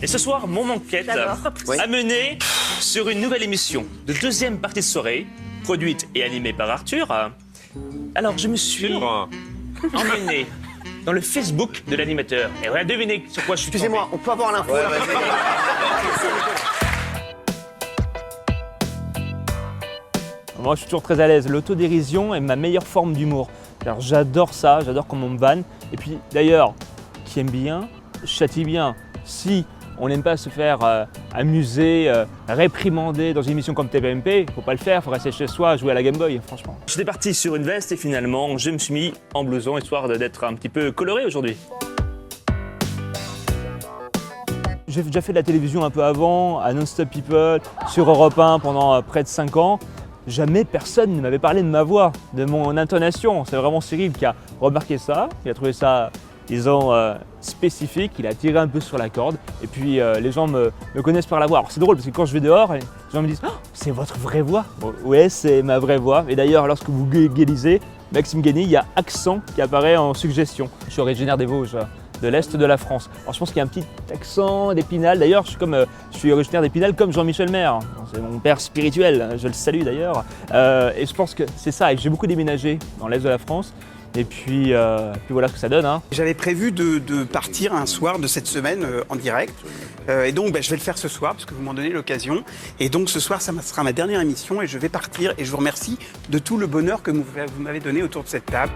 Et ce soir, mon enquête a mené sur une nouvelle émission de deuxième partie de soirée, produite et animée par Arthur. Alors, je me suis emmené dans le Facebook de l'animateur. Et on va deviner sur quoi je suis tombé. Excusez-moi, on peut avoir l'info là. Moi, je suis toujours très à l'aise. L'autodérision est ma meilleure forme d'humour. Alors, j'adore ça, j'adore comment on me vanne. Et puis, d'ailleurs, qui aime bien, châtie bien. Si on n'aime pas se faire amuser, réprimander dans une émission comme TPMP, il ne faut pas le faire, il faut rester chez soi, jouer à la Game Boy, franchement. J'étais parti sur une veste et finalement, je me suis mis en blouson, histoire d'être un petit peu coloré aujourd'hui. J'ai déjà fait de la télévision un peu avant, à Non-Stop People, sur Europe 1 pendant près de 5 ans. Jamais personne ne m'avait parlé de ma voix, de mon intonation. C'est vraiment Cyril qui a remarqué ça, il a trouvé ça, disons, spécifique, il a tiré un peu sur la corde. Et puis les gens me connaissent par la voix. Alors c'est drôle parce que quand je vais dehors, les gens me disent oh, « c'est votre vraie voix ?» Bon, ouais, c'est ma vraie voix. Et d'ailleurs, lorsque vous googelisez Maxime Guény, il y a accent qui apparaît en suggestion. Je suis originaire des Vosges, de l'Est de la France. Alors je pense qu'il y a un petit accent d'Épinal. D'ailleurs, je suis originaire d'Épinal comme Jean-Michel Maire. C'est mon père spirituel, je le salue d'ailleurs. Et je pense que c'est ça. Et j'ai beaucoup déménagé dans l'Est de la France. Et puis voilà ce que ça donne. Hein. J'avais prévu de partir un soir de cette semaine en direct. Et donc, je vais le faire ce soir parce que vous m'en donnez l'occasion. Et donc, ce soir, ça sera ma dernière émission et je vais partir. Et je vous remercie de tout le bonheur que vous m'avez donné autour de cette table.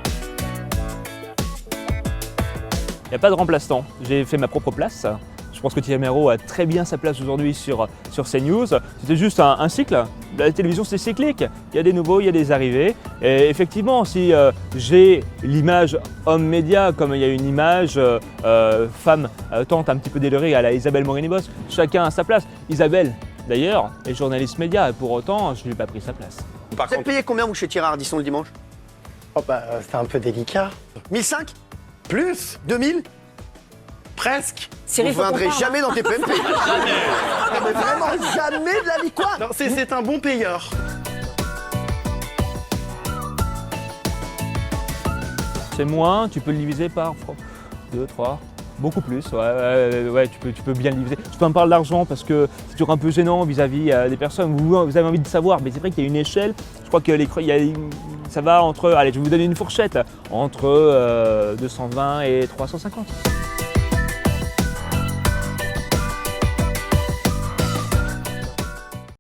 Il n'y a pas de remplaçant. J'ai fait ma propre place. Je pense que Thierry Méraud a très bien sa place aujourd'hui sur CNews. C'était juste un cycle. La télévision, c'est cyclique. Il y a des nouveaux, il y a des arrivées. Et effectivement, si j'ai l'image homme-média, comme il y a une image femme tante un petit peu délurée à la Isabelle Morini-Bosse, chacun a sa place. Isabelle, d'ailleurs, est journaliste média. Et pour autant, je ne lui ai pas pris sa place. Vous êtes payé combien vous chez Thierry Ardisson le dimanche? Oh c'est un peu délicat. 1005? Plus 2000? Presque. Vous ne viendrez jamais dans TPMP. Non mais vraiment jamais de la vie quoi. Non, c'est un bon payeur. C'est moins, tu peux le diviser par 2, 3, beaucoup plus. Ouais, tu peux bien le diviser. Tu peux me parler d'argent parce que c'est toujours un peu gênant vis-à-vis des personnes. Vous avez envie de savoir, mais c'est vrai qu'il y a une échelle. Je crois que ça va entre, allez, je vais vous donner une fourchette, entre 220 et 350.